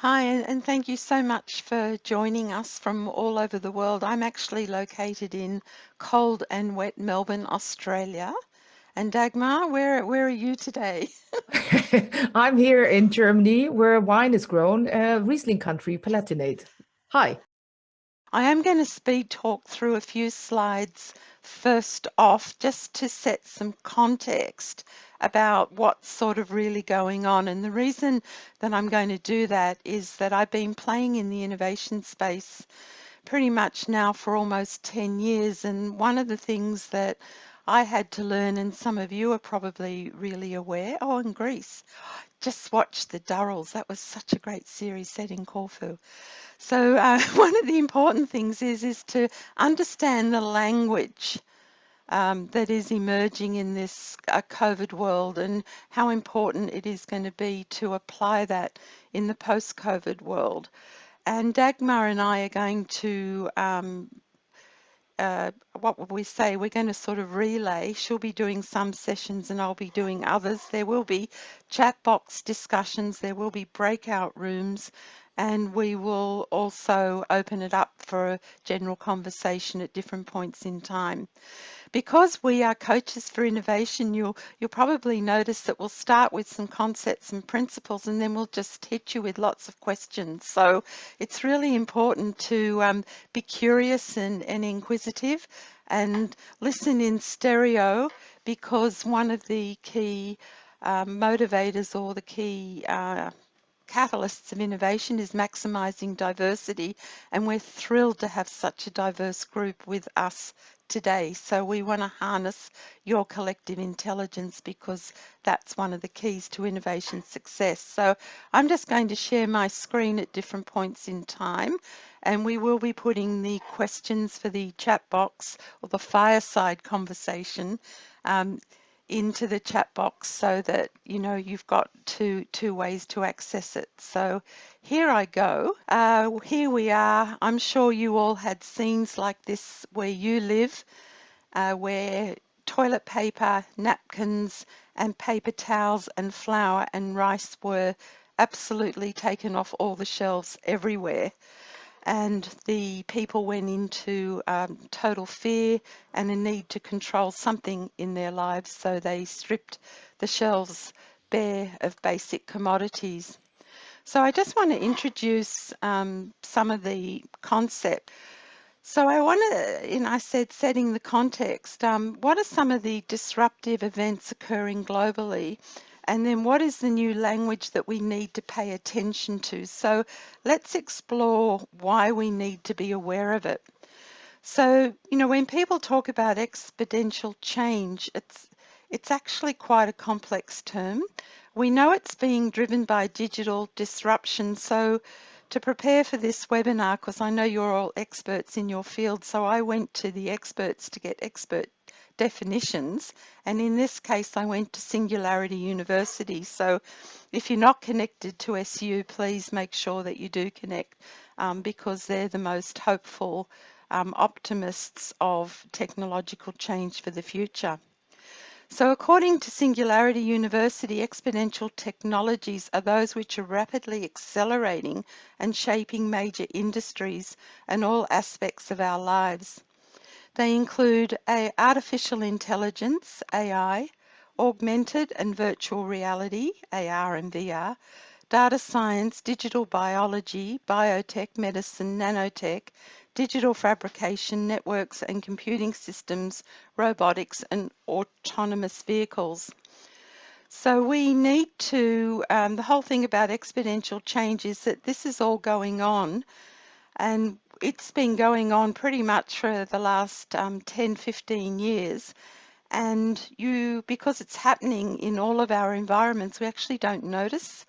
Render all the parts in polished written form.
Hi, and thank you so much for joining us from all over the world. I'm actually located in cold and wet Melbourne, Australia. And Dagmar, where are you today? I'm here in Germany where wine is grown, Riesling country, Palatinate. Hi. I am going to speed talk through a few slides first off, just to set some context about what's sort of really going on. And the reason that I'm going to do that is that I've been playing in the innovation space pretty much now for almost 10 years. And one of the things that I had to learn, and some of you are probably really aware, oh, in Greece, just watch the Durrells. That was such a great series set in Corfu. So one of the important things is to understand the language that is emerging in this COVID world and how important it is going to be to apply that in the post-COVID world. And Dagmar and I are going to, what would we say, we're going to sort of relay. She'll be doing some sessions and I'll be doing others. There will be chat box discussions, there will be breakout rooms, and we will also open it up for a general conversation at different points in time. Because we are coaches for innovation, you'll probably notice that we'll start with some concepts and principles, and then we'll just hit you with lots of questions. So it's really important to be curious and inquisitive and listen in stereo, because one of the key motivators or the key catalysts of innovation is maximising diversity, and we're thrilled to have such a diverse group with us today. So we want to harness your collective intelligence, because that's one of the keys to innovation success. So I'm just going to share my screen at different points in time, and we will be putting the questions for the chat box or the fireside conversation into the chat box, so that you've got two ways to access it. So here I go. Here we are. I'm sure you all had scenes like this where you live, where toilet paper, napkins, and paper towels and flour and rice were absolutely taken off all the shelves everywhere, and the people went into total fear and a need to control something in their lives, so they stripped the shelves bare of basic commodities. So I just want to introduce some of the concepts. So I want to, I said setting the context, what are some of the disruptive events occurring globally? And then what is the new language that we need to pay attention to? So let's explore why we need to be aware of it. So, when people talk about exponential change, it's actually quite a complex term. We know it's being driven by digital disruption. So to prepare for this webinar, because I know you're all experts in your field, so I went to the experts to get expert definitions. And in this case, I went to Singularity University. So if you're not connected to SU, please make sure that you do connect, because they're the most hopeful optimists of technological change for the future. So according to Singularity University, exponential technologies are those which are rapidly accelerating and shaping major industries and all aspects of our lives. They include artificial intelligence, AI, augmented and virtual reality, AR and VR, data science, digital biology, biotech, medicine, nanotech, digital fabrication, networks and computing systems, robotics and autonomous vehicles. So we need to, the whole thing about exponential change is that this is all going on, and it's been going on pretty much for the last 10, 15 years. And because it's happening in all of our environments, we actually don't notice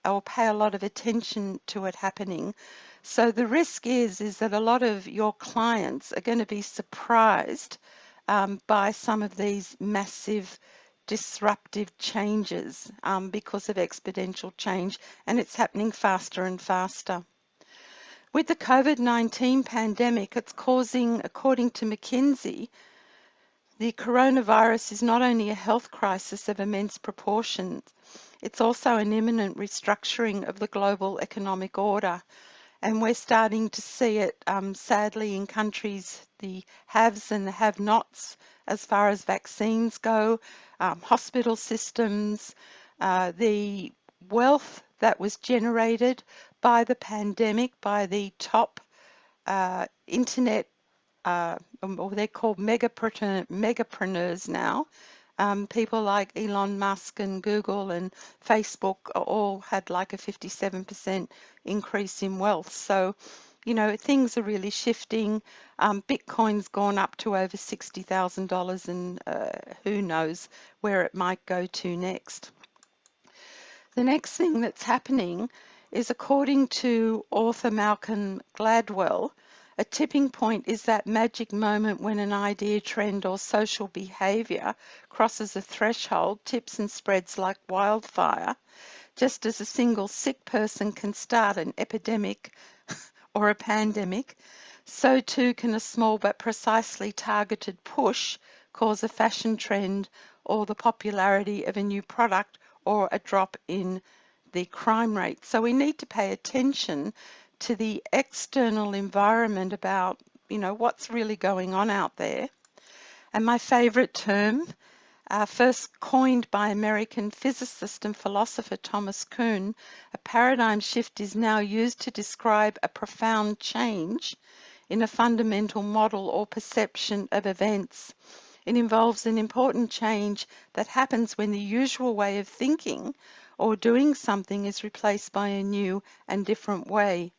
or pay a lot of attention to it happening. So the risk is that a lot of your clients are going to be surprised by some of these massive disruptive changes because of exponential change, and it's happening faster and faster. With the COVID-19 pandemic, it's causing, according to McKinsey, The coronavirus is not only a health crisis of immense proportions, it's also an imminent restructuring of the global economic order. And we're starting to see it, sadly, in countries, the haves and the have-nots, as far as vaccines go, hospital systems, the wealth that was generated by the pandemic, by the top internet, or they're called megapreneurs now. People like Elon Musk and Google and Facebook all had like a 57% increase in wealth. So, you know, things are really shifting. Bitcoin's gone up to over $60,000, and who knows where it might go to next. The next thing that's happening is, according to author Malcolm Gladwell, a tipping point is that magic moment when an idea, trend, or social behavior crosses a threshold, tips and spreads like wildfire. Just as a single sick person can start an epidemic or a pandemic, so too can a small but precisely targeted push cause a fashion trend or the popularity of a new product or a drop in the crime rate. So we need to pay attention to the external environment about, you know, what's really going on out there. And my favorite term, first coined by American physicist and philosopher Thomas Kuhn, a paradigm shift is now used to describe a profound change in a fundamental model or perception of events. It involves an important change that happens when the usual way of thinking or doing something is replaced by a new and different way.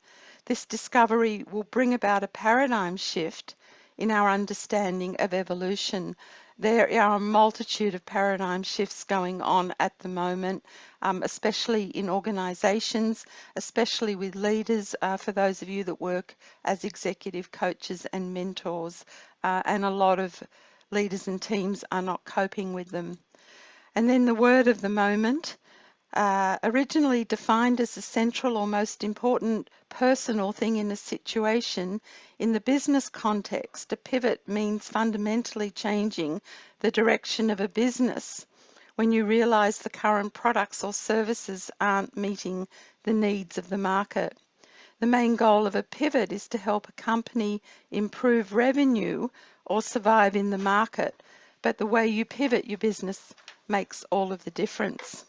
This discovery will bring about a paradigm shift in our understanding of evolution. There are a multitude of paradigm shifts going on at the moment, especially in organisations, especially with leaders, for those of you that work as executive coaches and mentors, and a lot of leaders and teams are not coping with them. And then the word of the moment, originally defined as the central or most important personal thing in a situation, in the business context, a pivot means fundamentally changing the direction of a business when you realize the current products or services aren't meeting the needs of the market. The main goal of a pivot is to help a company improve revenue or survive in the market, but the way you pivot your business makes all of the difference.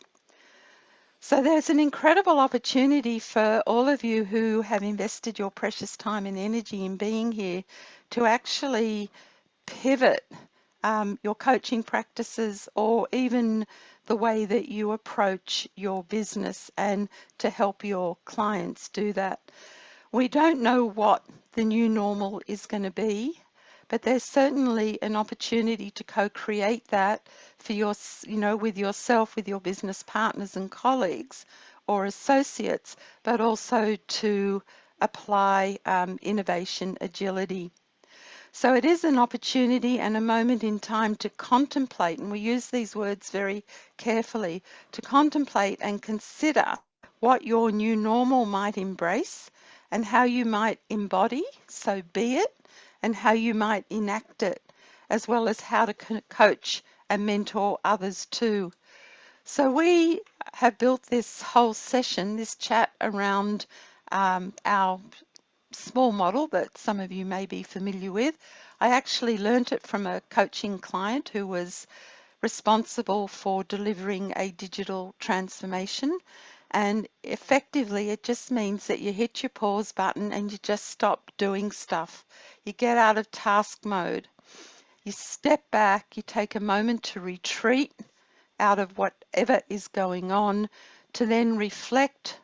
So there's an incredible opportunity for all of you who have invested your precious time and energy in being here to actually pivot your coaching practices or even the way that you approach your business, and to help your clients do that. We don't know what the new normal is going to be, but there's certainly an opportunity to co-create that for your, you know, with yourself, with your business partners and colleagues or associates, but also to apply innovation, agility. So it is an opportunity and a moment in time to contemplate, and we use these words very carefully, to contemplate and consider what your new normal might embrace and how you might embody, so be it, and how you might enact it, as well as how to coach and mentor others too. So we have built this whole session, this chat, around our small model that some of you may be familiar with. I actually learnt it from a coaching client who was responsible for delivering a digital transformation. And effectively, it just means that you hit your pause button and you just stop doing stuff. You get out of task mode. You step back, you take a moment to retreat out of whatever is going on, to then reflect,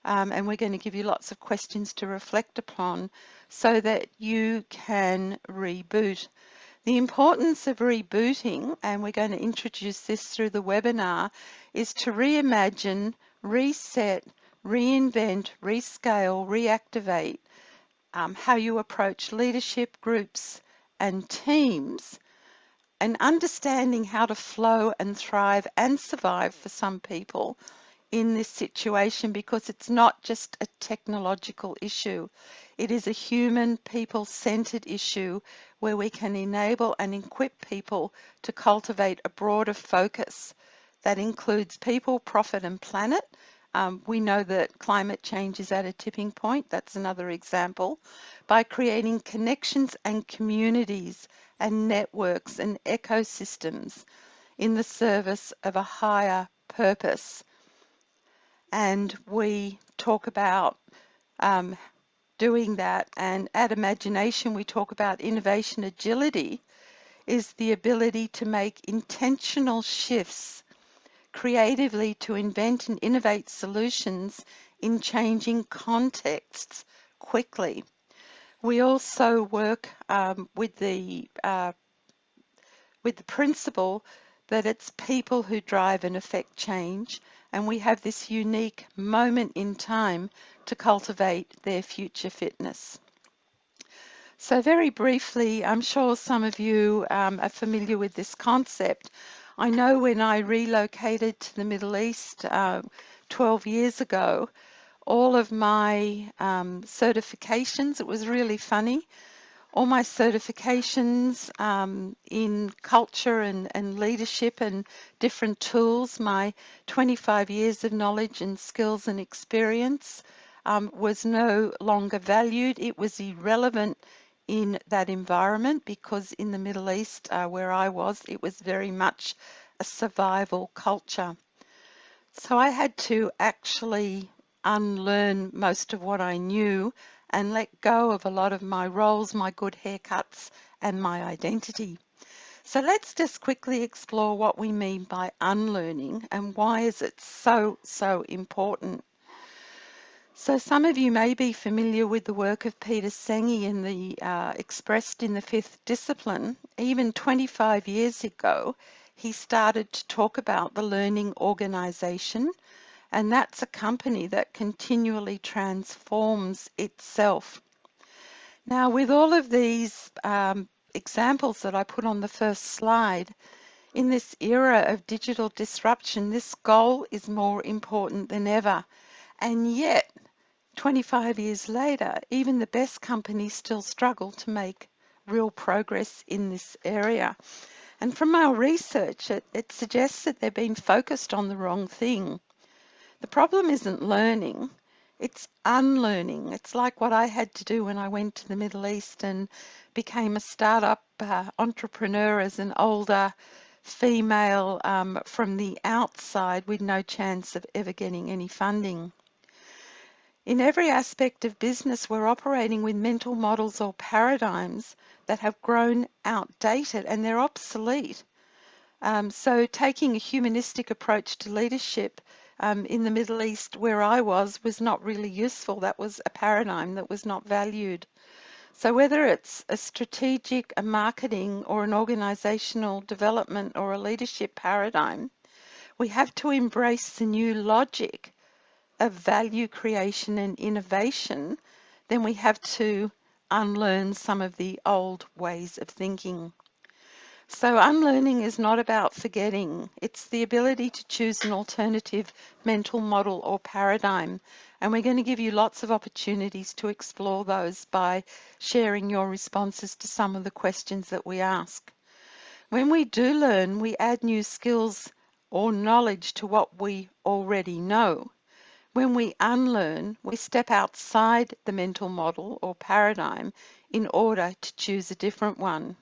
and we're going to give you lots of questions to reflect upon so that you can reboot. The importance of rebooting, and we're going to introduce this through the webinar, is to reimagine, reset, reinvent, rescale, reactivate how you approach leadership, groups and teams, and understanding how to flow and thrive and survive for some people in this situation because it's not just a technological issue. It is a human, people-centered issue where we can enable and equip people to cultivate a broader focus that includes people, profit, and planet. We know that climate change is at a tipping point. That's another example. By creating connections and communities and networks and ecosystems in the service of a higher purpose. And we talk about doing that. And at ImagineNation, we talk about innovation agility is the ability to make intentional shifts creatively to invent and innovate solutions in changing contexts quickly. We also work with the principle that it's people who drive and affect change, and we have this unique moment in time to cultivate their future fitness. So very briefly, I'm sure some of you are familiar with this concept. I know when I relocated to the Middle East 12 years ago, all of my certifications, it was really funny, all my certifications in culture and leadership and different tools, my 25 years of knowledge and skills and experience was no longer valued. It was irrelevant in that environment because in the Middle East where I was, it was very much a survival culture. So I had to actually unlearn most of what I knew and let go of a lot of my roles, my good haircuts, and my identity. So let's just quickly explore what we mean by unlearning and why is it so important. So some of you may be familiar with the work of Peter Senge in the expressed in the fifth discipline. Even 25 years ago, he started to talk about the learning organization, and that's a company that continually transforms itself. Now, with all of these examples that I put on the first slide, in this era of digital disruption, this goal is more important than ever. And yet, 25 years later, even the best companies still struggle to make real progress in this area. And from our research, it suggests that they've been focused on the wrong thing. The problem isn't learning, it's unlearning. It's like what I had to do when I went to the Middle East and became a startup entrepreneur as an older female from the outside with no chance of ever getting any funding. In every aspect of business, we're operating with mental models or paradigms that have grown outdated and they're obsolete. So taking a humanistic approach to leadership in the Middle East where I was not really useful. That was a paradigm that was not valued. So whether it's a strategic, a marketing, or an organizational development or a leadership paradigm, we have to embrace the new logic of value creation and innovation. Then we have to unlearn some of the old ways of thinking. So unlearning is not about forgetting. It's the ability to choose an alternative mental model or paradigm. And we're going to give you lots of opportunities to explore those by sharing your responses to some of the questions that we ask. When we do learn, we add new skills or knowledge to what we already know. When we unlearn, we step outside the mental model or paradigm in order to choose a different one.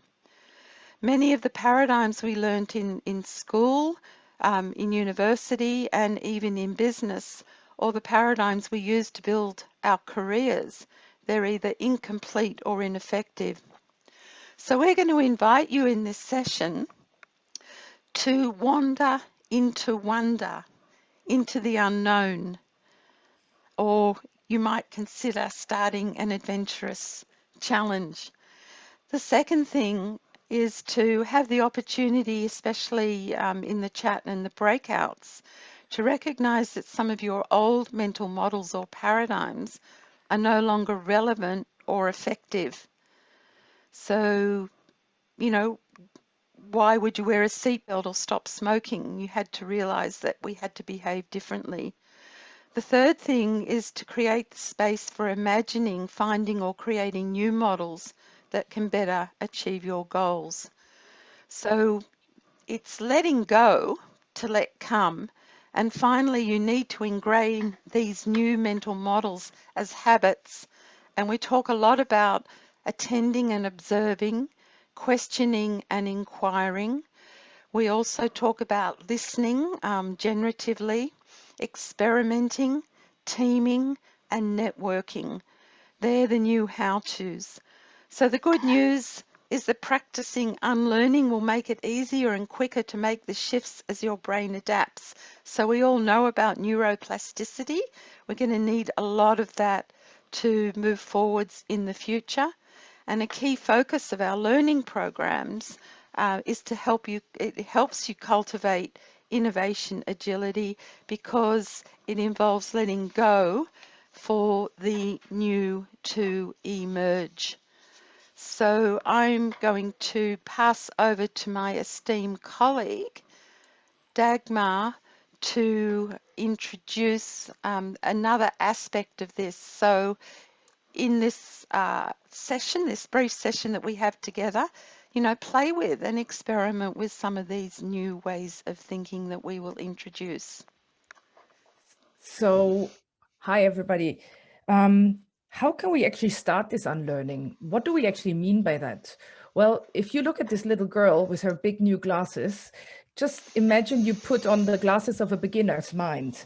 Many of the paradigms we learnt in school, in university, and even in business, or the paradigms we use to build our careers, they're either incomplete or ineffective. So we're going to invite you in this session to wander into wonder, into the unknown, or you might consider starting an adventurous challenge. The second thing is to have the opportunity, especially in the chat and the breakouts, to recognize that some of your old mental models or paradigms are no longer relevant or effective. So, you know, why would you wear a seatbelt or stop smoking? You had to realize that we had to behave differently. The third thing is to create the space for imagining, finding or creating new models that can better achieve your goals. So it's letting go to let come. And finally, you need to ingrain these new mental models as habits. And we talk a lot about attending and observing, questioning and inquiring. We also talk about listening generatively, experimenting, teaming, and networking. They're the new how-tos. So the good news is that practicing unlearning will make it easier and quicker to make the shifts as your brain adapts. So we all know about neuroplasticity. We're going to need a lot of that to move forwards in the future. And a key focus of our learning programs is to help you, it helps you cultivate innovation agility because it involves letting go for the new to emerge. So I'm going to pass over to my esteemed colleague, Dagmar, to introduce another aspect of this. So in this session, this brief session that we have together, you know, play with and experiment with some of these new ways of thinking that we will introduce. So, hi everybody. How can we actually start this unlearning? What do we actually mean by that? Well, if you look at this little girl with her big new glasses, just imagine you put on the glasses of a beginner's mind.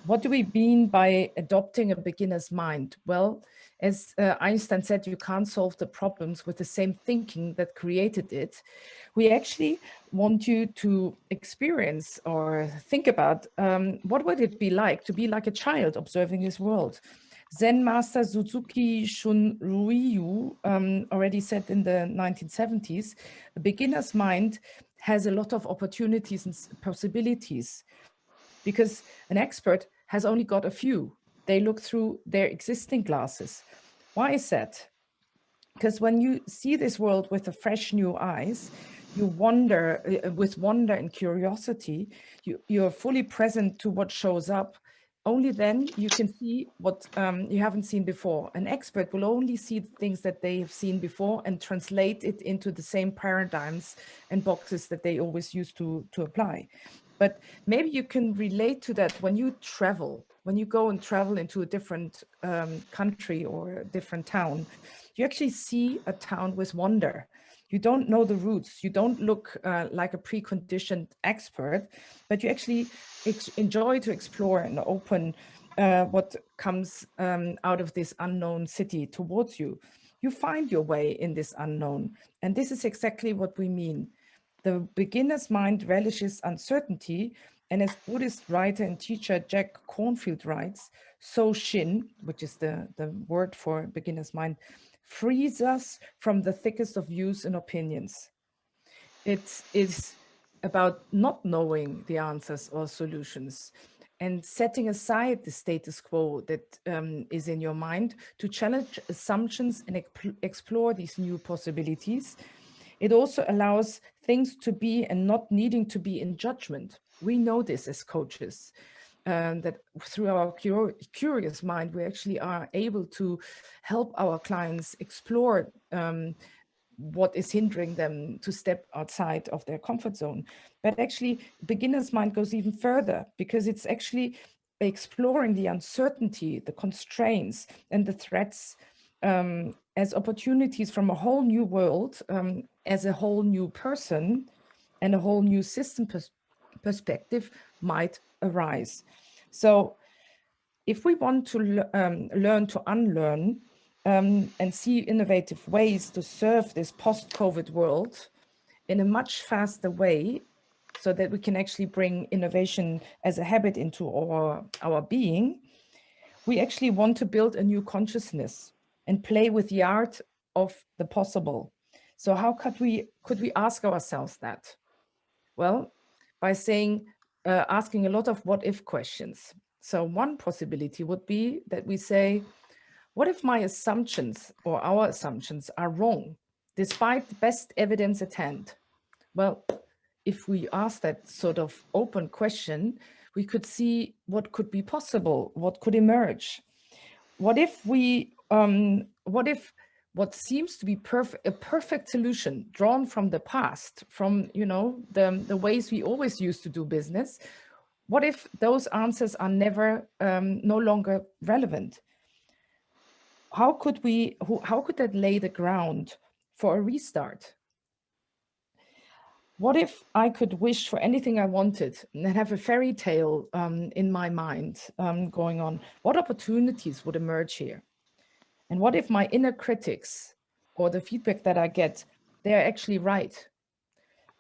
What do we mean by adopting a beginner's mind? Well, as Einstein said, you can't solve the problems with the same thinking that created it. We actually want you to experience or think about what would it be like to be like a child observing this world. Zen master Suzuki Shunryu already said in the 1970s, a beginner's mind has a lot of opportunities and possibilities because an expert has only got a few. They look through their existing glasses. Why is that? Because when you see this world with a fresh new eyes, you wonder with wonder and curiosity, you're fully present to what shows up. Only then you can see what you haven't seen before. An expert will only see the things that they have seen before and translate it into the same paradigms and boxes that they always used to apply. But maybe you can relate to that when you travel, when you go and travel into a different country or a different town, you actually see a town with wonder. You don't know the roots. You don't look like a preconditioned expert, but you actually enjoy to explore and open what comes out of this unknown city towards you. You find your way in this unknown. And this is exactly what we mean. The beginner's mind relishes uncertainty. And as Buddhist writer and teacher Jack Cornfield writes, so Shin, which is the word for beginner's mind, frees us from the thickest of views and opinions. It is about not knowing the answers or solutions and setting aside the status quo that is in your mind to challenge assumptions and explore these new possibilities. It also allows things to be and not needing to be in judgment. We know this as coaches, that through our curious mind, we actually are able to help our clients explore what is hindering them to step outside of their comfort zone. But actually, beginner's mind goes even further because it's actually exploring the uncertainty, the constraints, and the threats as opportunities from a whole new world, as a whole new person and a whole new system perspective might arise. So if we want to learn to unlearn and see innovative ways to serve this post-COVID world in a much faster way, so that we can actually bring innovation as a habit into our being, we actually want to build a new consciousness and play with the art of the possible. So how could we ask ourselves that? Well, by asking a lot of what if questions. So one possibility would be that we say, what if my assumptions or our assumptions are wrong, despite the best evidence at hand? Well, if we ask that sort of open question, we could see what could be possible, what could emerge. What if what seems to be a perfect solution drawn from the past, from, the ways we always used to do business, what if those answers are never, no longer relevant? How could that lay the ground for a restart? What if I could wish for anything I wanted and have a fairy tale in my mind going on? What opportunities would emerge here? And what if my inner critics or the feedback that I get, they're actually right?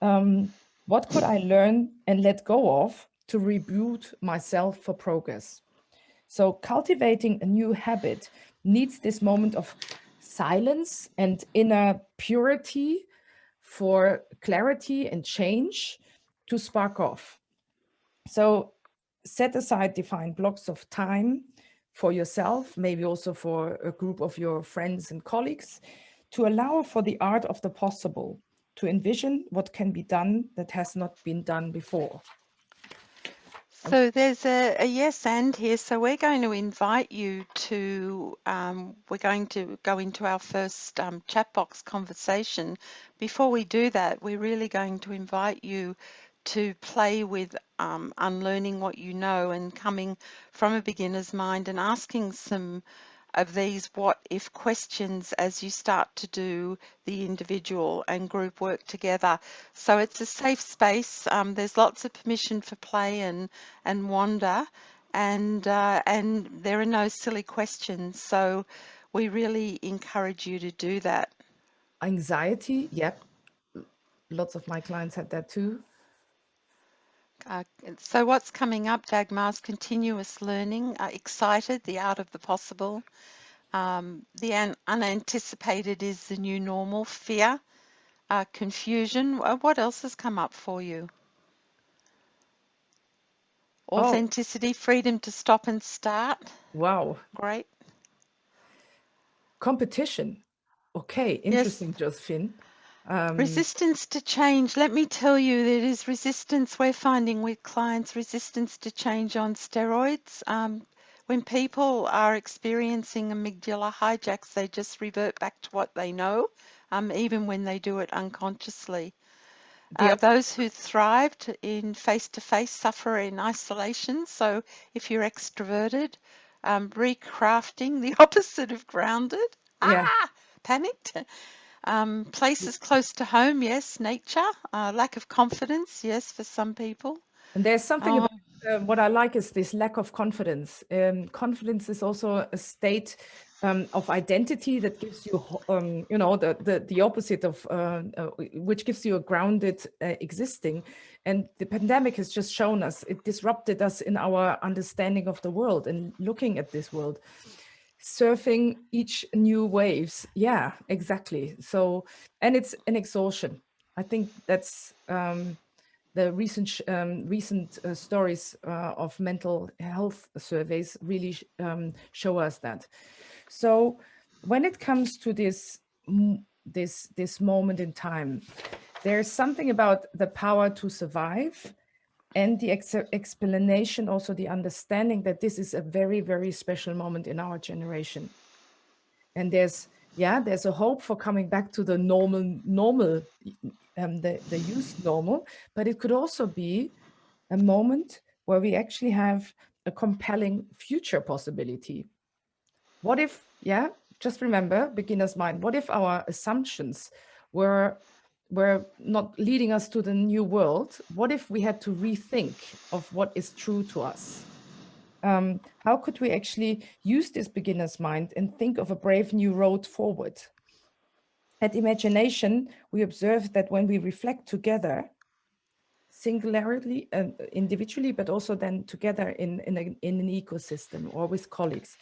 What could I learn and let go of to reboot myself for progress? So cultivating a new habit needs this moment of silence and inner purity for clarity and change to spark off. So set aside defined blocks of time for yourself, maybe also for a group of your friends and colleagues, to allow for the art of the possible, to envision what can be done that has not been done before. So there's a yes and here. So we're going to invite you to, we're going to go into our first chat box conversation. Before we do that, we're really going to invite you to play with unlearning what you know and coming from a beginner's mind and asking some of these what if questions as you start to do the individual and group work together. So it's a safe space. There's lots of permission for play and wander, and there are no silly questions. So we really encourage you to do that. Anxiety, yep. Lots of my clients had that too. So what's coming up, Dagmar's continuous learning, excited, the art of the possible. The unanticipated is the new normal, fear, confusion. What else has come up for you? Oh, Authenticity, freedom to stop and start. wow. Great. Competition. Okay, Yes. interesting, Josephine. Resistance to change. Let me tell you, there is resistance we're finding with clients, resistance to change on steroids. When people are experiencing amygdala hijacks, they just revert back to what they know, even when they do it unconsciously. Those who thrived in face-to-face suffer in isolation. So if you're extroverted, recrafting, the opposite of grounded. Yeah. Panicked. Places close to home, yes. Nature. Lack of confidence, yes, for some people. And there's something about what I like is this lack of confidence. Confidence is also a state of identity that gives you, the opposite of, which gives you a grounded existing. And the pandemic has just shown us, it disrupted us in our understanding of the world and looking at this world. Surfing each new waves. Yeah, exactly. So, and it's an exhaustion. I think that's the recent stories of mental health surveys really show us that. So when it comes to this moment in time, there's something about the power to survive and the explanation, also the understanding that this is a very, very special moment in our generation. And there's a hope for coming back to the normal, the used normal, but it could also be a moment where we actually have a compelling future possibility. What if, just remember, beginner's mind, what if our assumptions were not leading us to the new world? What if we had to rethink of what is true to us? How could we actually use this beginner's mind and think of a brave new road forward? At ImagineNation, we observe that when we reflect together, singularly, individually, but also then together in an ecosystem or with colleagues,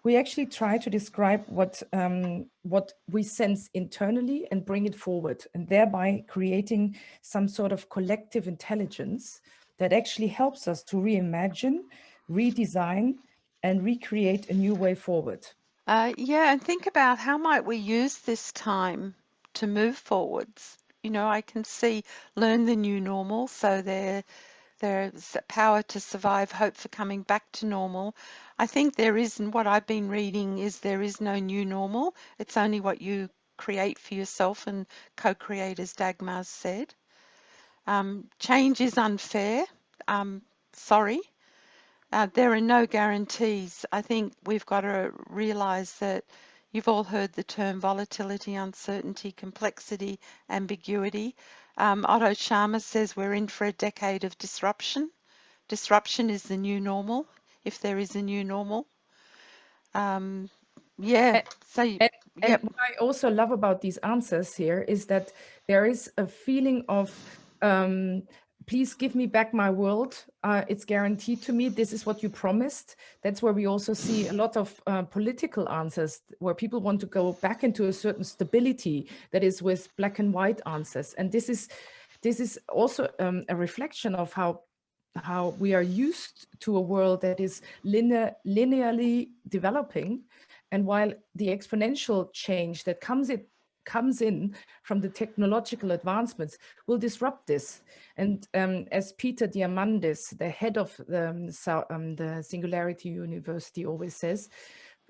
we actually try to describe what we sense internally and bring it forward, and thereby creating some sort of collective intelligence that actually helps us to reimagine, redesign, and recreate a new way forward. And think about how might we use this time to move forwards. you know, I can see learn the new normal. So there's power to survive, hope for coming back to normal. I think there isn't, what I've been reading is there is no new normal. It's only what you create for yourself and co-create, as Dagmar said. Change is unfair. Sorry. There are no guarantees. I think we've got to realise that you've all heard the term volatility, uncertainty, complexity, ambiguity. Otto Sharma says we're in for a decade of disruption. Disruption is the new normal, if there is a new normal. Yeah, And, so, and yep. what I also love about these answers here is that there is a feeling of, please give me back my world. It's guaranteed to me. This is what you promised. That's where we also see a lot of political answers where people want to go back into a certain stability that is with black and white answers. And this is also a reflection of how we are used to a world that is linearly developing. And while the exponential change that comes in from the technological advancements will disrupt this. And as Peter Diamandis, the head of the Singularity University, always says,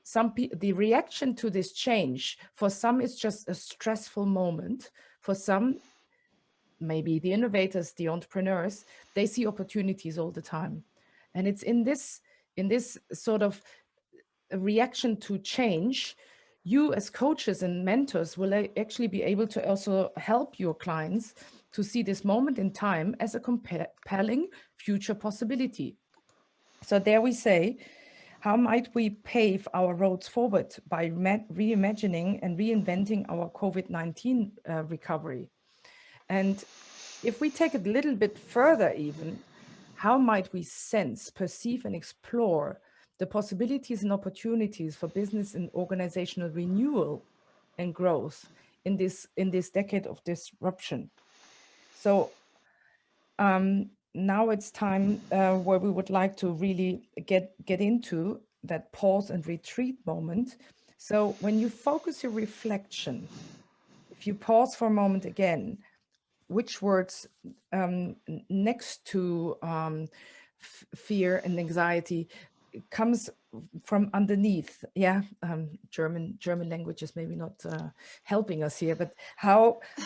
the reaction to this change, for some, is just a stressful moment. For some, maybe the innovators, the entrepreneurs, they see opportunities all the time. And it's in this sort of a reaction to change, you as coaches and mentors will actually be able to also help your clients to see this moment in time as a compelling future possibility. So there we say, how might we pave our roads forward by reimagining and reinventing our COVID-19 recovery? And if we take it a little bit further even, how might we sense, perceive, and explore the possibilities and opportunities for business and organizational renewal and growth in this decade of disruption? So now it's time where we would like to really get into that pause and retreat moment. So when you focus your reflection, if you pause for a moment again, which words next to fear and anxiety comes from underneath? Yeah, German language is maybe not helping us here, but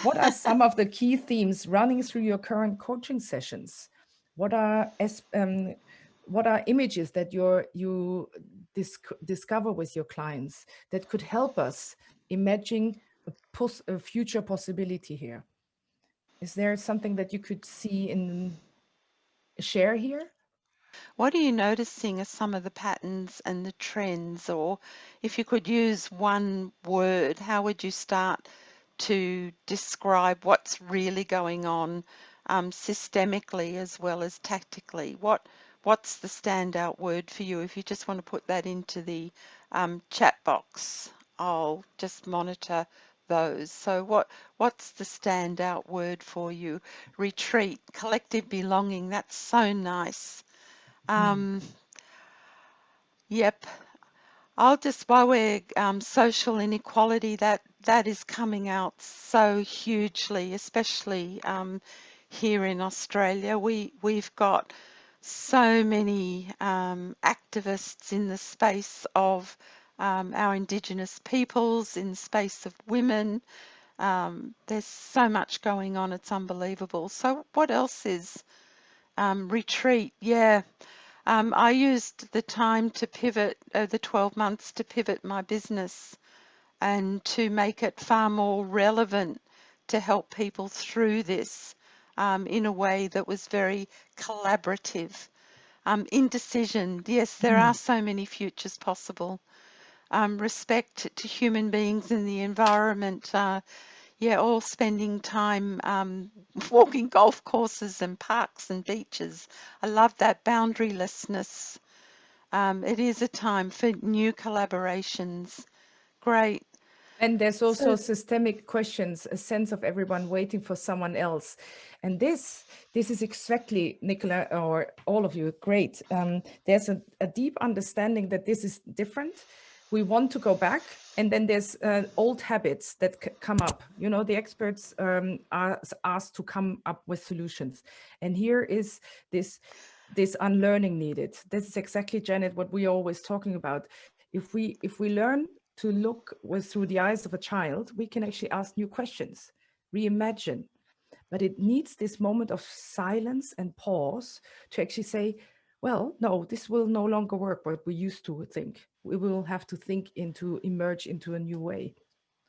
what are some of the key themes running through your current coaching sessions? What are images that you discover with your clients that could help us imagine a future possibility here? Is there something that you could see in share here? What are you noticing are some of the patterns and the trends? Or if you could use one word, how would you start to describe what's really going on systemically as well as tactically? What's the standout word for you? If you just want to put that into the chat box, I'll just monitor those. So what's the standout word for you? Retreat, collective belonging, that's so nice. Mm. Yep. I'll just, while we're social inequality, that is coming out so hugely, especially here in Australia. We've got so many activists in the space of our Indigenous peoples, in the space of women. There's so much going on, it's unbelievable. So what else is retreat? Yeah. I used the time to pivot, the 12 months to pivot my business and to make it far more relevant to help people through this in a way that was very collaborative. Indecision, yes, there are Mm. so many futures possible. Respect to human beings and the environment. Yeah, all spending time walking golf courses and parks and beaches. I love that boundarylessness. It is a time for new collaborations. Great. And there's So, also systemic questions, a sense of everyone waiting for someone else. And this is exactly, Nicola, or all of you, great. There's a deep understanding that this is different. we want to go back, and then there's old habits that come up. The experts are asked to come up with solutions, and here is this unlearning needed. This is exactly, Janet, what we're always talking about. If we learn to look through the eyes of a child, we can actually ask new questions, reimagine. But it needs this moment of silence and pause to actually say, well, no, this will no longer work what we used to think. We will have to emerge into a new way.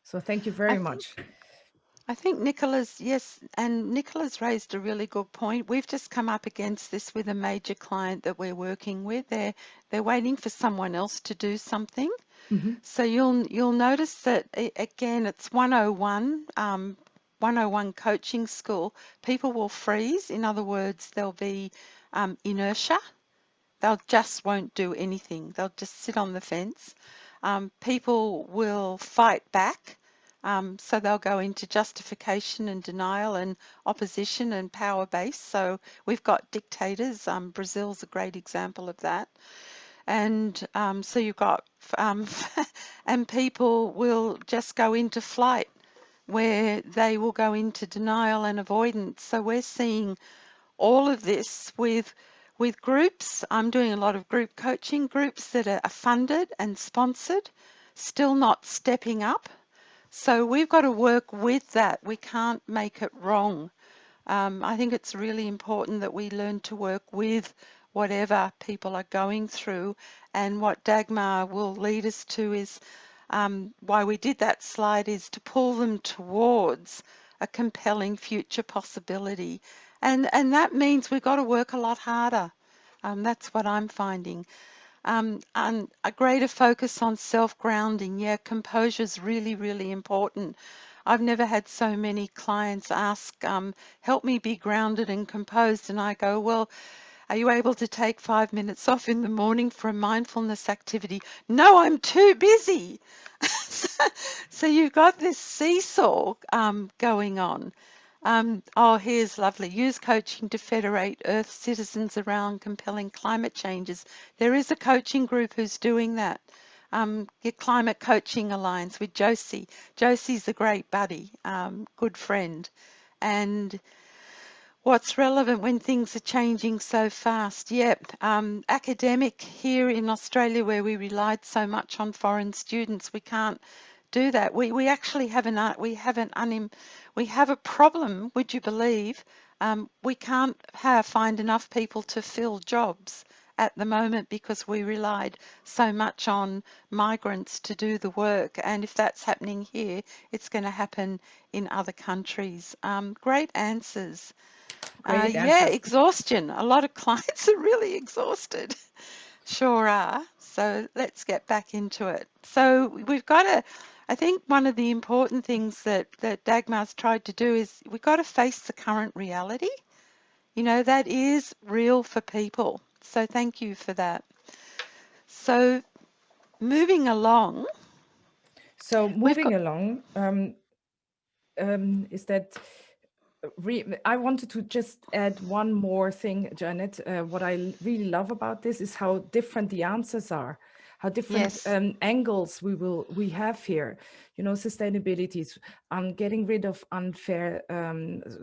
So thank you I very think much. I think Nicola's, yes, and Nicola's raised a really good point. We've just come up against this with a major client that we're working with. They're waiting for someone else to do something. Mhm. So you'll notice that again, it's 101, 101 coaching school. People will freeze. In other words, there'll be inertia. They'll just won't do anything. They'll just sit on the fence. People will fight back. So they'll go into justification and denial and opposition and power base. So we've got dictators. Brazil's a great example of that. And so you've got, and people will just go into flight where they will go into denial and avoidance. So we're seeing all of this with groups. I'm doing a lot of group coaching, groups that are funded and sponsored, still not stepping up. So we've got to work with that. We can't make it wrong. I think it's really important that we learn to work with whatever people are going through. And what Dagmar will lead us to is why we did that slide is to pull them towards a compelling future possibility. And that means we've got to work a lot harder. That's what I'm finding. And a greater focus on self-grounding. Yeah, composure is really, really important. I've never had so many clients ask, help me be grounded and composed. And I go, well, are you able to take 5 minutes off in the morning for a mindfulness activity? No, I'm too busy. So you've got this seesaw going on. Oh, here's lovely. Use coaching to federate Earth citizens around compelling climate changes. There is a coaching group who's doing that. Your Climate Coaching Alliance with Josie. Josie's a great buddy, good friend. And what's relevant when things are changing so fast? Yep, academic here in Australia where we relied so much on foreign students, we can't do that. We actually have we have a problem. Would you believe? We can't find enough people to fill jobs at the moment because we relied so much on migrants to do the work. And if that's happening here, it's going to happen in other countries. Great answers. Great Yeah, answers. exhaustion. A lot of clients are really exhausted. Sure are. So let's get back into it. So we've got to, I think one of the important things that Dagmar's tried to do is we've got to face the current reality. That is real for people. So thank you for that. So moving along, So we've moving got, along, is that I wanted to just add one more thing, Janet. What I really love about this is how different the answers are, how different yes, angles we have here. Sustainability, getting rid of unfair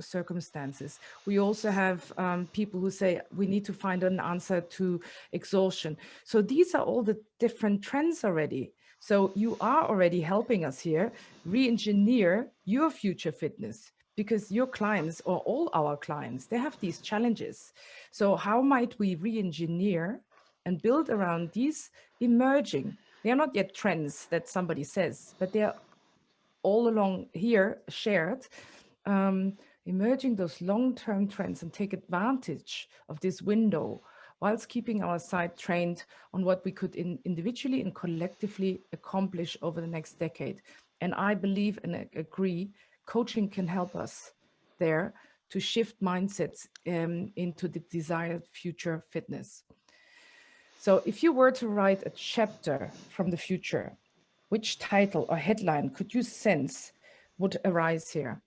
circumstances. We also have people who say we need to find an answer to exhaustion. So these are all the different trends already. So you are already helping us here re-engineer your future fitness, because your clients, or all our clients, they have these challenges. So how might we re-engineer and build around these emerging? They are not yet trends that somebody says, but they are all along here shared, emerging those long-term trends and take advantage of this window whilst keeping our side trained on what we could individually and collectively accomplish over the next decade. And I believe and agree, coaching can help us there to shift mindsets into the desired future fitness. So if you were to write a chapter from the future, which title or headline could you sense would arise here?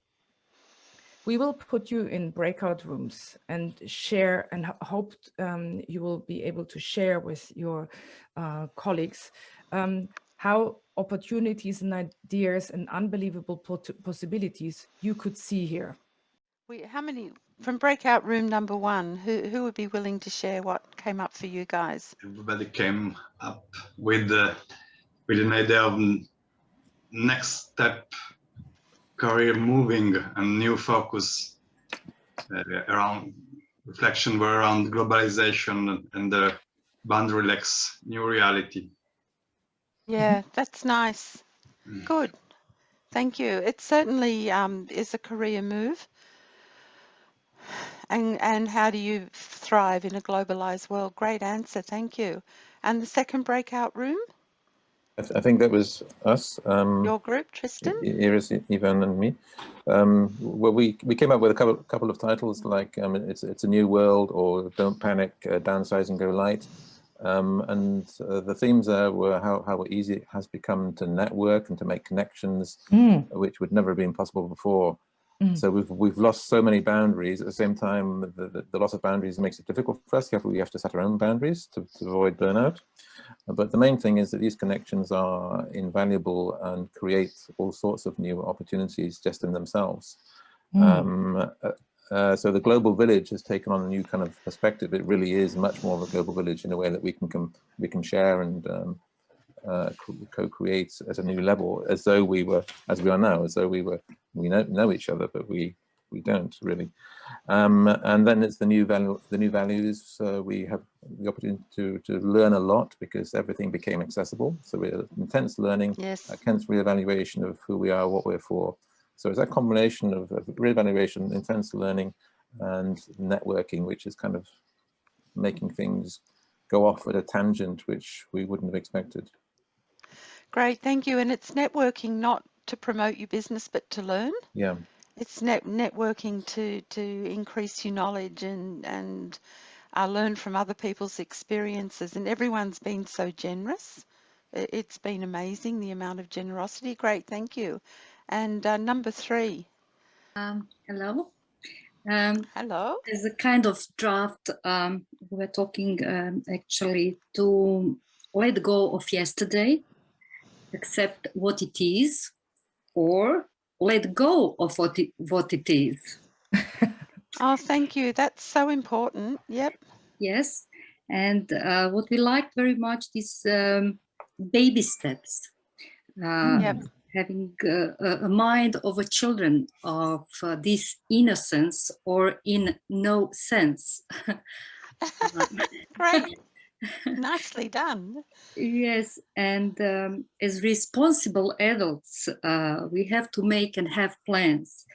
We will put you in breakout rooms and share, and hope you will be able to share with your colleagues how opportunities and ideas and unbelievable possibilities you could see here. How many from breakout room number 1? Who would be willing to share what came up for you guys? Everybody came up with an idea of next step, career moving, and new focus around reflection were around globalization and the boundaryless new reality. Yeah, that's nice. Good. Thank you. It certainly is a career move. And how do you thrive in a globalized world? Great answer. Thank you. And the second breakout room? I think that was us. Your group, Tristan? Iris, Ivan, and me. Well, we came up with a couple of titles like it's a new world, or Don't Panic, Downsize and Go Light. And the themes there were how easy it has become to network and to make connections, which would never have been possible before. So we've lost so many boundaries. At the same time, the loss of boundaries makes it difficult for us. We have to set our own boundaries to avoid burnout. But the main thing is that these connections are invaluable and create all sorts of new opportunities just in themselves. So the global village has taken on a new kind of perspective. It really is much more of a global village in a way that we can share and co-create at a new level, as though we were, as we are now, as though we know each other, but we don't really. And then it's the new values. We have the opportunity to learn a lot because everything became accessible. So we're intense learning, Yes. intense reevaluation of who we are, what we're for. So it's that combination of reevaluation, intense learning, and networking, which is kind of making things go off at a tangent which we wouldn't have expected. Great, thank you. And it's networking not to promote your business, but to learn. Yeah. It's networking to increase your knowledge and learn from other people's experiences. And everyone's been so generous. It's been amazing, the amount of generosity. Great, thank you. And number 3. Hello. Hello. As a kind of draft, we're talking actually to let go of yesterday, accept what it is, or let go of what it is. Oh, thank you. That's so important. Yep. Yes. And what we liked very much is baby steps. Yep. Having a mind of a children of this innocence or in no sense. Great. Nicely done. Yes, and as responsible adults, we have to make and have plans.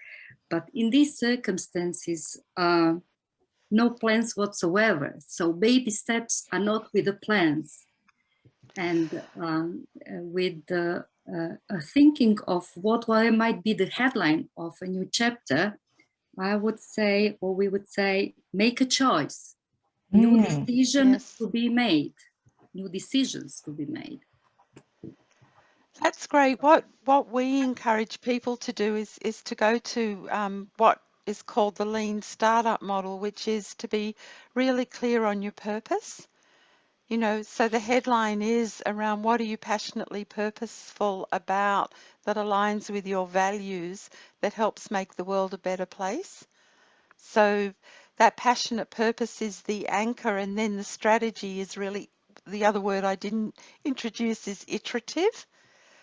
But in these circumstances, no plans whatsoever. So baby steps are not with the plans. And with the thinking of what might be the headline of a new chapter, I would say, or we would say, make a choice. New decision to be made. New decisions to be made. That's great. What we encourage people to do is to go to what is called the lean startup model, which is to be really clear on your purpose. You know, so the headline is around what are you passionately purposeful about that aligns with your values that helps make the world a better place. So that passionate purpose is the anchor, and then the strategy is really, the other word I didn't introduce is iterative.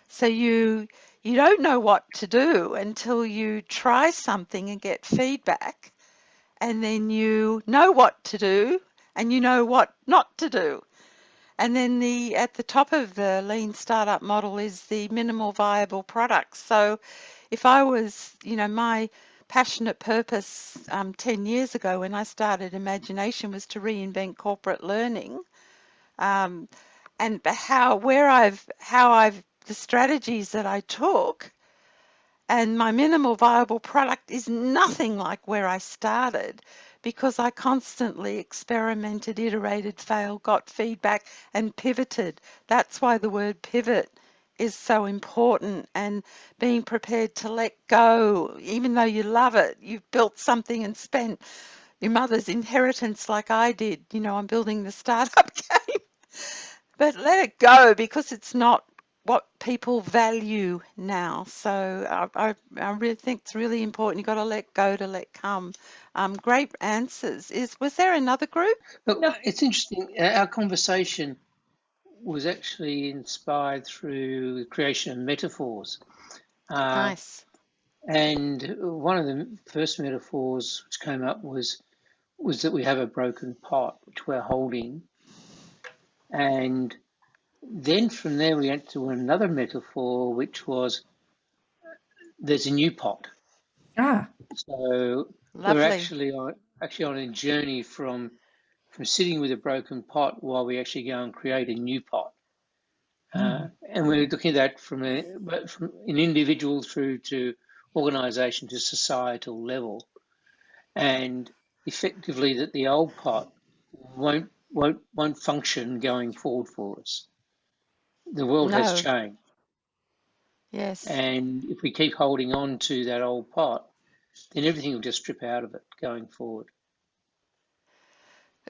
So you don't know what to do until you try something and get feedback, and then you know what to do and you know what not to do. And then at the top of the lean startup model is the minimal viable products. So if I was, my passionate purpose 10 years ago when I started ImagineNation was to reinvent corporate learning, and the strategies that I took, and my minimal viable product is nothing like where I started because I constantly experimented, iterated, failed, got feedback, and pivoted. That's why the word pivot is so important, and being prepared to let go, even though you love it. You've built something and spent your mother's inheritance like I did. I'm building the startup game. But let it go because it's not what people value now. So I really think it's really important. You've got to let go to let come. Great answers. Was there another group? Look, it's interesting. Our conversation was actually inspired through the creation of metaphors. Nice. And one of the first metaphors which came up was that we have a broken pot which we're holding. And then from there we went to another metaphor, which was there's a new pot. So Lovely. we're actually on a journey from sitting with a broken pot while we actually go and create a new pot. And we're looking at that from an individual through to organisation to societal level, and effectively that the old pot won't function going forward for us. The world has changed. Yes. And if we keep holding on to that old pot, then everything will just strip out of it going forward.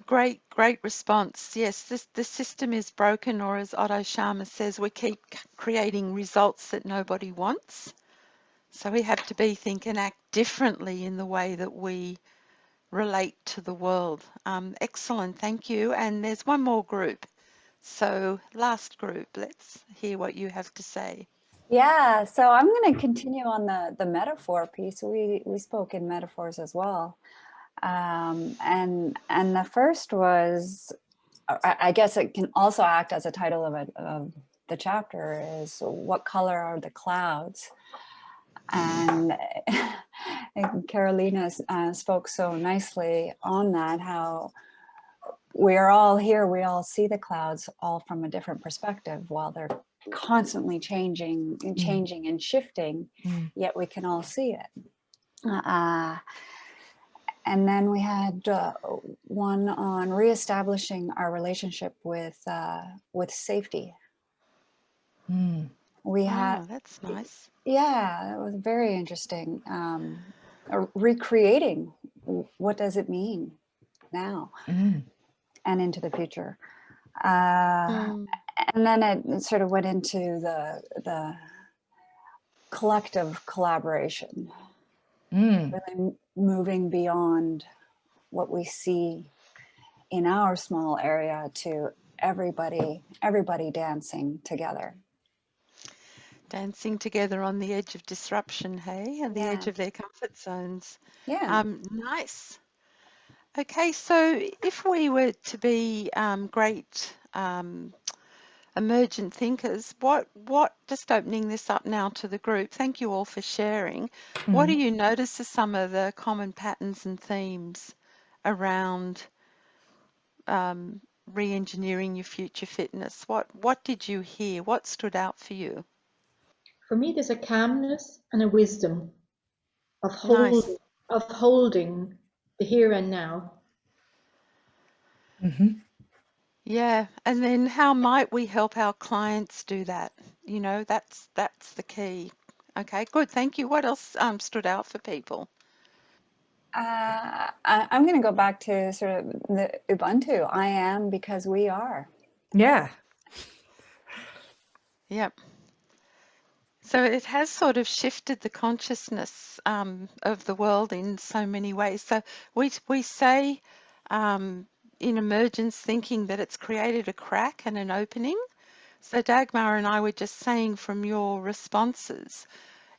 Great response. Yes, the system is broken, or as Otto Scharmer says, we keep creating results that nobody wants. So we have to think and act differently in the way that we relate to the world. Excellent, thank you. And there's one more group. So last group, let's hear what you have to say. Yeah, so I'm going to continue on the metaphor piece. We spoke in metaphors as well. And the first was, I guess it can also act as a title of the chapter, is what color are the clouds? And Carolina spoke so nicely on that, how we're all here, we all see the clouds all from a different perspective while they're constantly changing and shifting, yet we can all see it. And then we had one on reestablishing our relationship with safety. We had, that's nice. Yeah, it was very interesting. Recreating, what does it mean now and into the future? And then it sort of went into the collective collaboration, really moving beyond what we see in our small area to everybody dancing together. Dancing together on the edge of disruption, hey, and the edge of their comfort zones. Yeah. Nice. Okay, so if we were to be great emergent thinkers, what just opening this up now to the group, thank you all for sharing. What do you notice are some of the common patterns and themes around re-engineering your future fitness? What did you hear? What stood out for you? For me, there's a calmness and a wisdom of holding the here and now. Yeah, and then how might we help our clients do that? You know, that's the key. Okay, good, thank you. What else stood out for people? I'm going to go back to sort of the Ubuntu. I am because we are. Yeah. Yep. So it has sort of shifted the consciousness of the world in so many ways. So we say in emergence thinking that it's created a crack and an opening. So Dagmar and I were just saying from your responses,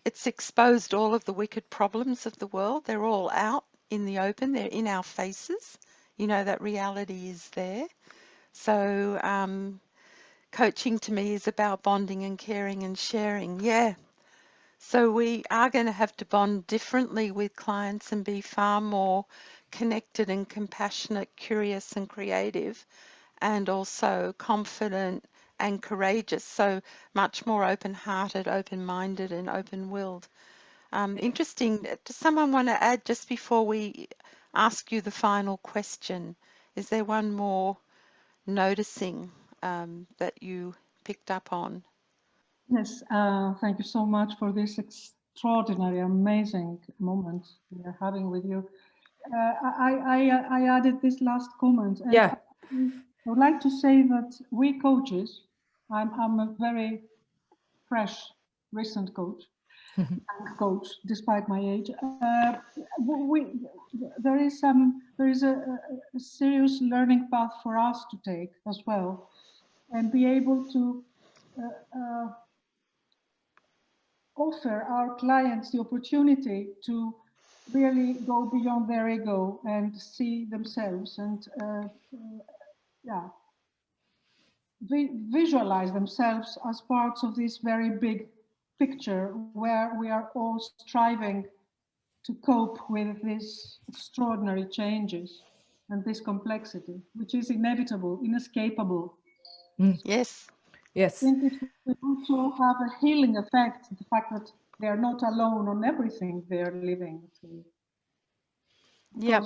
it's exposed all of the wicked problems of the world. They're all out in the open. They're in our faces. You know, that reality is there. So coaching to me is about bonding and caring and sharing. Yeah. So we are going to have to bond differently with clients and be far more connected and compassionate, curious and creative, and also confident and courageous. So much more open-hearted, open-minded and open-willed. Interesting. Does someone want to add just before we ask you the final question? Is there one more noticing that you picked up on? Yes, thank you so much for this extraordinary, amazing moment we are having with you. I added this last comment. And I would like to say that we coaches, I'm a very fresh, recent coach, coach, despite my age. There is a serious learning path for us to take as well, and be able to offer our clients the opportunity to really go beyond their ego and see themselves and visualize themselves as parts of this very big picture where we are all striving to cope with these extraordinary changes and this complexity, which is inevitable, inescapable. Yes. Yes. I think it will also have a healing effect, the fact that they are not alone on everything they're living through. Yep.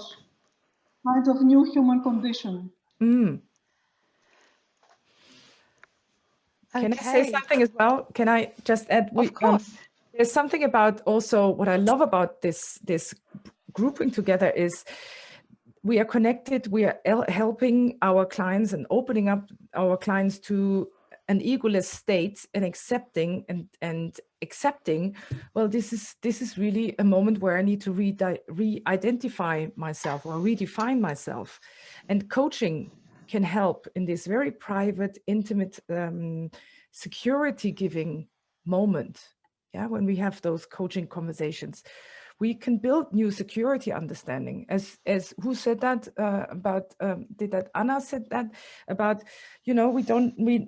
Kind of new human condition. Mm. Okay. Can I say something as well? Can I just add? Of course. There's something about also what I love about this grouping together is we are connected. We are helping our clients and opening up our clients to an egoless state and accepting and accepting. Well, this is really a moment where I need to re-identify myself or redefine myself, and coaching can help in this very private, intimate, security-giving moment. Yeah, when we have those coaching conversations, we can build new security understanding. As who said that about? Did that Anna said that about? We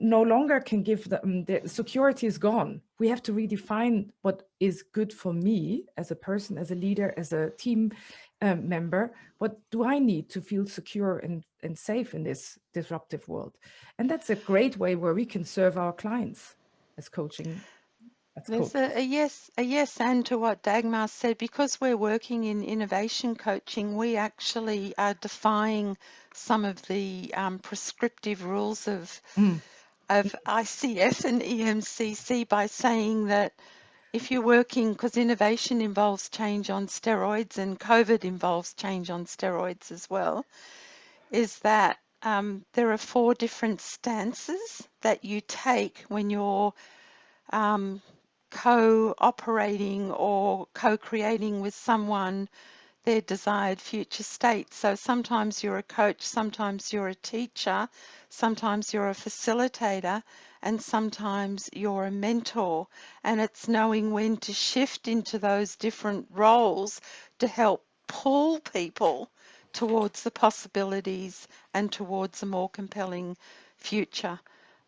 no longer can give the security is gone. We have to redefine what is good for me as a person, as a leader, as a team member. What do I need to feel secure and safe in this disruptive world? And that's a great way where we can serve our clients as coaching. There's a yes and to what Dagmar said. Because we're working in innovation coaching, we actually are defying some of the prescriptive rules of ICF and EMCC by saying that if you're working, because innovation involves change on steroids and COVID involves change on steroids as well, is that there are 4 different stances that you take when you're co-operating or co-creating with someone their desired future state. So sometimes you're a coach, sometimes you're a teacher, sometimes you're a facilitator, and sometimes you're a mentor. And it's knowing when to shift into those different roles to help pull people towards the possibilities and towards a more compelling future.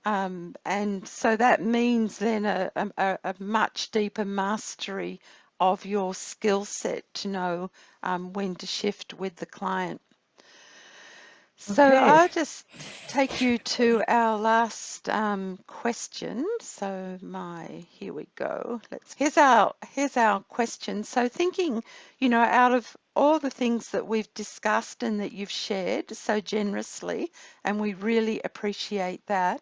And so that means then a much deeper mastery of your skill set to know when to shift with the client. So I'll just take you to our last question. So here we go. Here's our question. So thinking, out of all the things that we've discussed and that you've shared so generously, and we really appreciate that,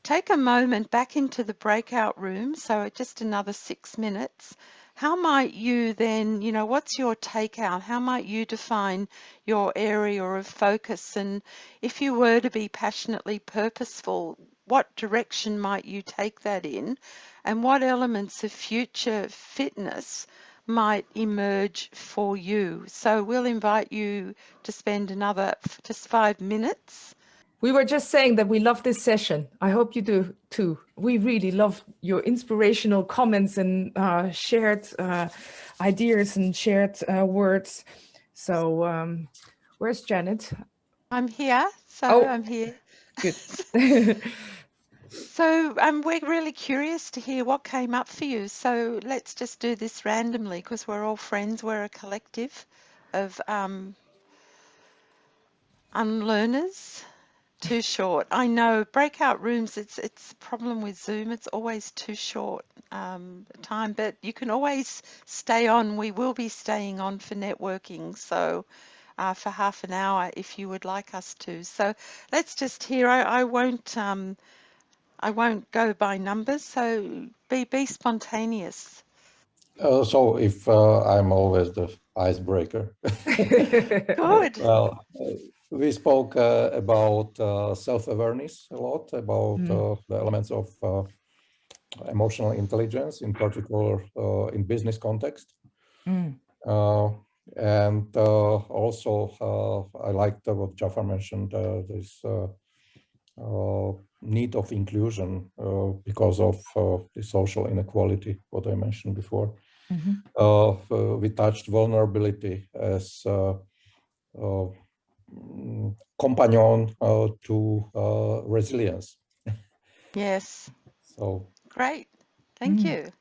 take a moment back into the breakout room. So just another 6 minutes. How might you then, what's your takeout? How might you define your area of focus? And if you were to be passionately purposeful, what direction might you take that in? And what elements of future fitness might emerge for you? So we'll invite you to spend another just 5 minutes. We were just saying that we love this session. I hope you do too. We really love your inspirational comments and shared ideas and shared words. So where's Janet? I'm here. I'm here. Good. So we're really curious to hear what came up for you. So let's just do this randomly because we're all friends. We're a collective of unlearners. Too short. I know breakout rooms, it's a problem with Zoom. It's always too short time, but you can always stay on. We will be staying on for networking. So for half an hour if you would like us to. So let's just hear. I won't go by numbers. So be spontaneous. So if I'm always the icebreaker. Good. Well, we spoke about self-awareness a lot, about the elements of emotional intelligence, in particular in business context. And also, I liked what Jafar mentioned, this need of inclusion because of the social inequality, what I mentioned before. We touched vulnerability as companion to resilience. Yes. So great. Thank you.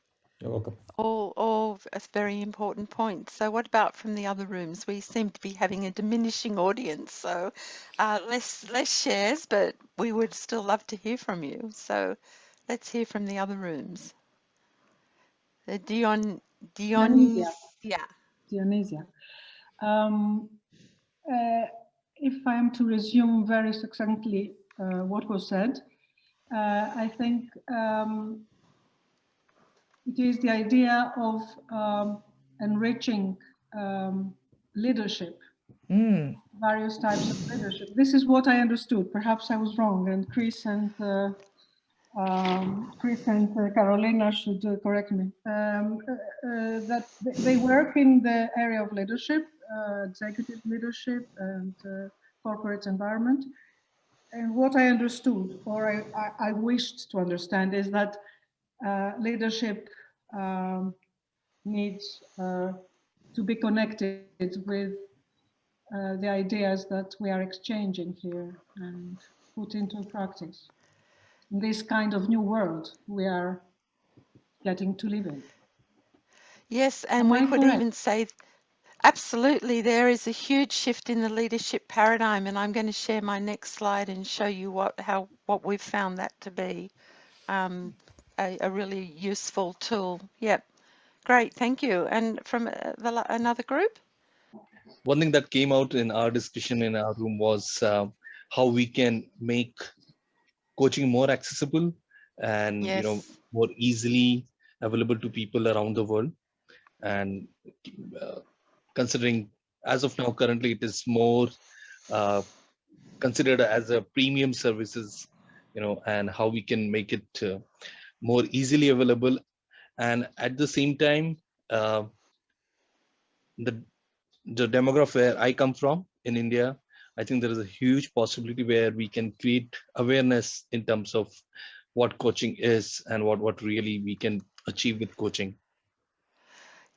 You're welcome. All a very important points. So what about from the other rooms? We seem to be having a diminishing audience, so less shares, but we would still love to hear from you. So let's hear from the other rooms. Dionysia. Dionysia. If I am to resume very succinctly what was said, I think it is the idea of enriching leadership, various types of leadership. This is what I understood. Perhaps I was wrong, and Chris and Carolina should correct me. That they work in the area of leadership, executive leadership, and corporate environment. And what I understood, or I wished to understand, is that leadership needs to be connected with the ideas that we are exchanging here and put into practice in this kind of new world we are getting to live in. Yes, and we could even say absolutely there is a huge shift in the leadership paradigm, and I'm going to share my next slide and show you what we've found that to be a really useful tool. Yep, great, thank you. And from another group? One thing that came out in our discussion in our room was how we can make coaching more accessible and more easily available to people around the world. And considering as of now, currently it is more considered as a premium services, and how we can make it more easily available. And at the same time, the demographic where I come from in India, I think there is a huge possibility where we can create awareness in terms of what coaching is and what really we can achieve with coaching.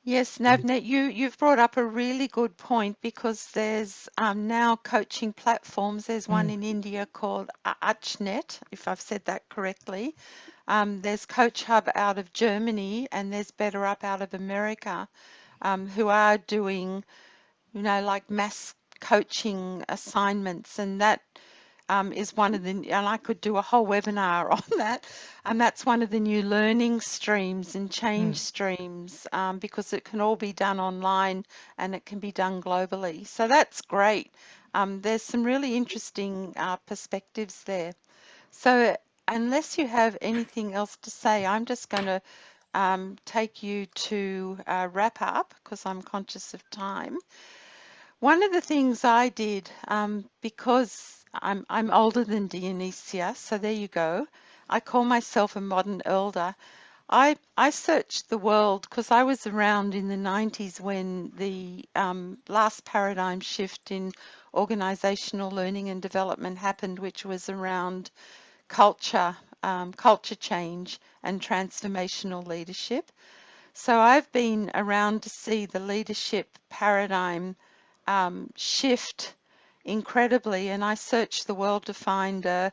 Yes, Navneet, you've brought up a really good point, because there's now coaching platforms. There's one in India called ImagineNation, if I've said that correctly. There's Coach Hub out of Germany, and there's Better Up out of America, who are doing, like mass coaching assignments, and that is one of the, and I could do a whole webinar on that, and that's one of the new learning streams and change streams, because it can all be done online and it can be done globally. So that's great. There's some really interesting perspectives there. So unless you have anything else to say, I'm just going to take you to wrap up, because I'm conscious of time. One of the things I did, because I'm older than Dionysia, so there you go. I call myself a modern elder. I searched the world, because I was around in the 90s when the last paradigm shift in organizational learning and development happened, which was around culture, culture change and transformational leadership. So I've been around to see the leadership paradigm shift incredibly, and I searched the world to find a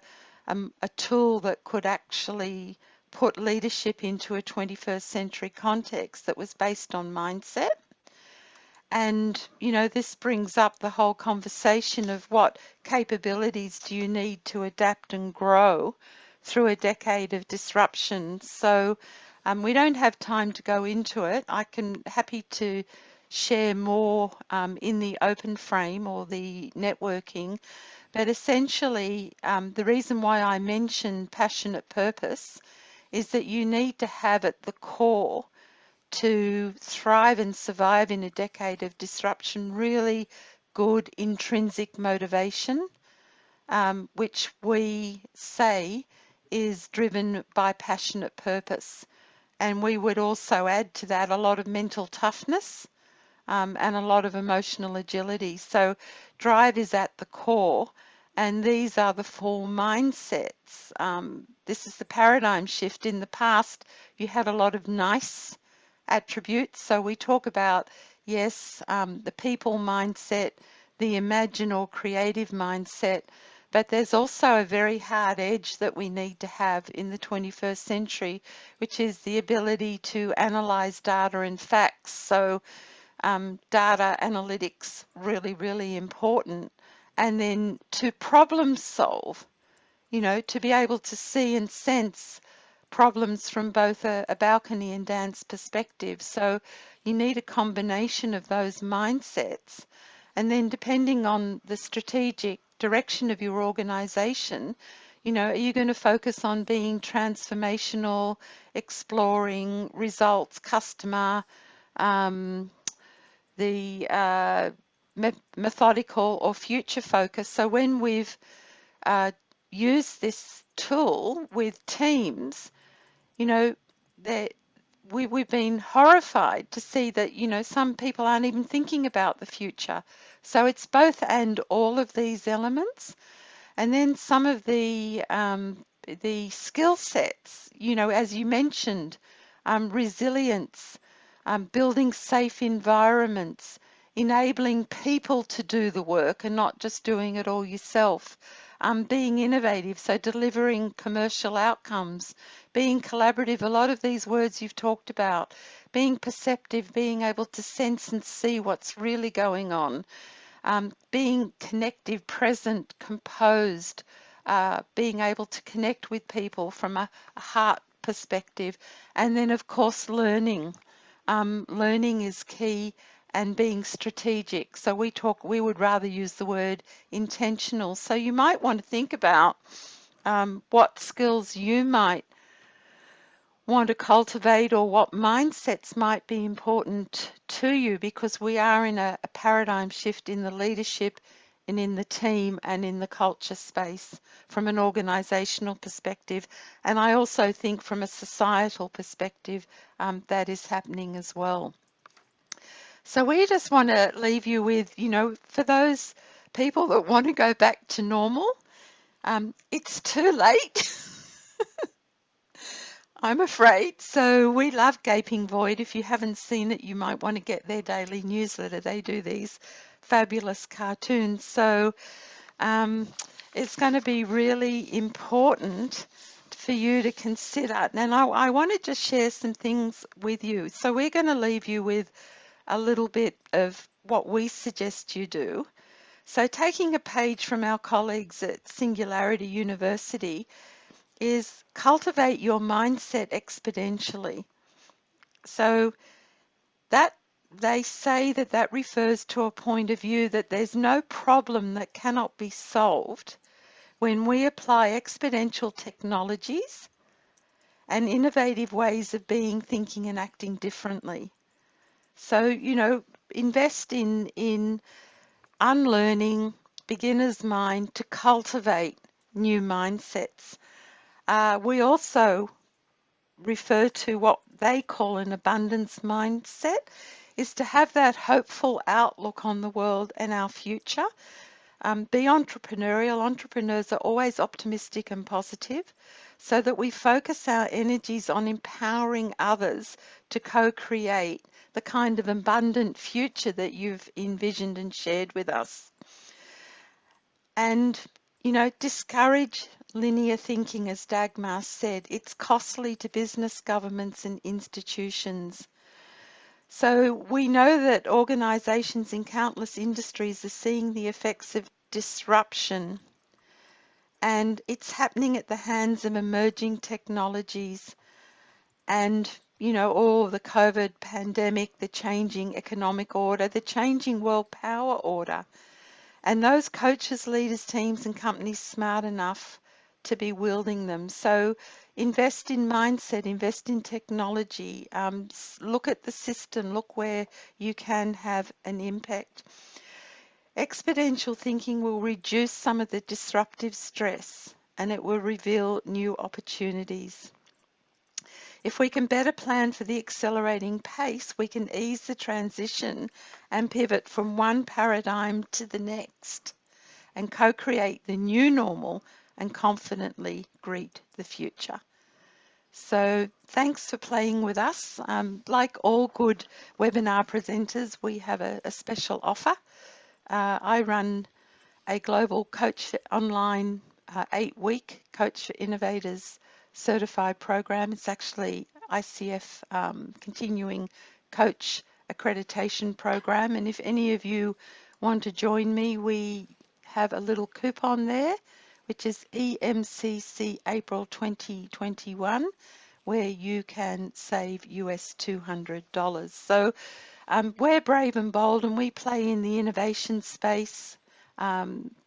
tool that could actually put leadership into a 21st century context that was based on mindset. And, this brings up the whole conversation of what capabilities do you need to adapt and grow through a decade of disruption. So we don't have time to go into it. Happy to share more in the open frame or the networking. But essentially, the reason why I mentioned passionate purpose is that you need to have at the core, to thrive and survive in a decade of disruption, really good intrinsic motivation, which we say is driven by passionate purpose. And we would also add to that a lot of mental toughness and a lot of emotional agility. So drive is at the core, and these are the 4 mindsets. This is the paradigm shift. In the past, you had a lot of nice attributes. So we talk about, yes, the people mindset, the imagine or creative mindset, but there's also a very hard edge that we need to have in the 21st century, which is the ability to analyze data and facts. So data analytics, really, really important. And then to problem solve, you know, to be able to see and sense problems from both a balcony and dance perspective. So you need a combination of those mindsets. And then depending on the strategic direction of your organization, you know, are you going to focus on being transformational, exploring results, customer, the methodical or future focus? So when we've used this tool with teams, you know, we've been horrified to see that, you know, some people aren't even thinking about the future. So it's both and all of these elements. And then some of the skill sets, you know, as you mentioned, resilience, building safe environments, enabling people to do the work and not just doing it all yourself, being innovative, so delivering commercial outcomes, being collaborative, a lot of these words you've talked about, being perceptive, being able to sense and see what's really going on, being connective, present, composed, being able to connect with people from a heart perspective, and then of course learning. Learning is key, and being strategic. So we would rather use the word intentional. So you might want to think about what skills you might want to cultivate or what mindsets might be important to you, because we are in a paradigm shift in the leadership and in the team and in the culture space from an organizational perspective. And I also think from a societal perspective that is happening as well. So we just want to leave you with, you know, for those people that want to go back to normal, it's too late. I'm afraid. So we love Gaping Void. If you haven't seen it, you might want to get their daily newsletter. They do these fabulous cartoons. So it's going to be really important for you to consider. And I want to just share some things with you. So we're going to leave you with a little bit of what we suggest you do. So taking a page from our colleagues at Singularity University is cultivate your mindset exponentially. So that they say that refers to a point of view that there's no problem that cannot be solved when we apply exponential technologies and innovative ways of being, thinking and acting differently. So, you know, invest in unlearning, beginner's mind to cultivate new mindsets. We also refer to what they call an abundance mindset, is to have that hopeful outlook on the world and our future. Be entrepreneurial. Entrepreneurs are always optimistic and positive, so that we focus our energies on empowering others to co-create the kind of abundant future that you've envisioned and shared with us. And, you know, discourage linear thinking, as Dagmar said. It's costly to business, governments and institutions. So we know that organisations in countless industries are seeing the effects of disruption, and it's happening at the hands of emerging technologies and, you know, all the COVID pandemic, the changing economic order, the changing world power order. And those coaches, leaders, teams and companies smart enough to be wielding them. So invest in mindset, invest in technology, look at the system, look where you can have an impact. Exponential thinking will reduce some of the disruptive stress and it will reveal new opportunities. If we can better plan for the accelerating pace, we can ease the transition and pivot from one paradigm to the next and co-create the new normal and confidently greet the future. So thanks for playing with us. Like all good webinar presenters, we have a special offer. I run a global coach online 8-week Coach for Innovators certified program. It's actually ICF continuing coach accreditation program. And if any of you want to join me, we have a little coupon there, which is EMCC April 2021, where you can save US $200. So we're brave and bold, and we play in the innovation space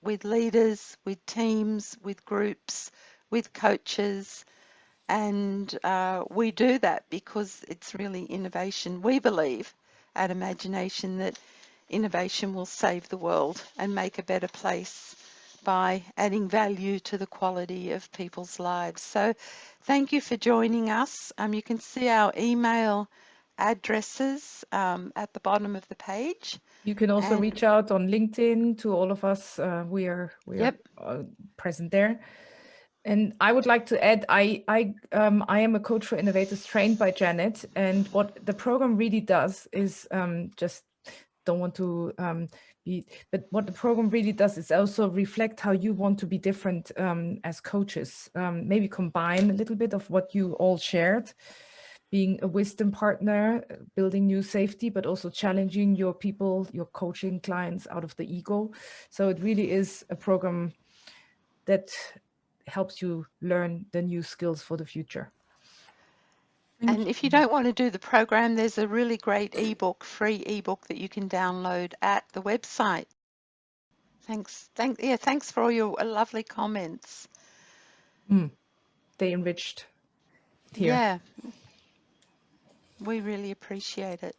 with leaders, with teams, with groups, with coaches, and we do that because it's really innovation. We believe at ImagineNation that innovation will save the world and make a better place by adding value to the quality of people's lives. So thank you for joining us. You can see our email addresses at the bottom of the page. You can also reach out on LinkedIn to all of us. We are present there. And I would like to add, I am a coach for innovators trained by Janet, and what the program really does is just don't want to but what the program really does is also reflect how you want to be different as coaches. Maybe combine a little bit of what you all shared, being a wisdom partner, building new safety, but also challenging your people, your coaching clients out of the ego. So it really is a program that helps you learn the new skills for the future. And if you don't want to do the program, there's a really great ebook, free ebook that you can download at the website. Thanks for all your lovely comments. They enriched here. Yeah, we really appreciate it.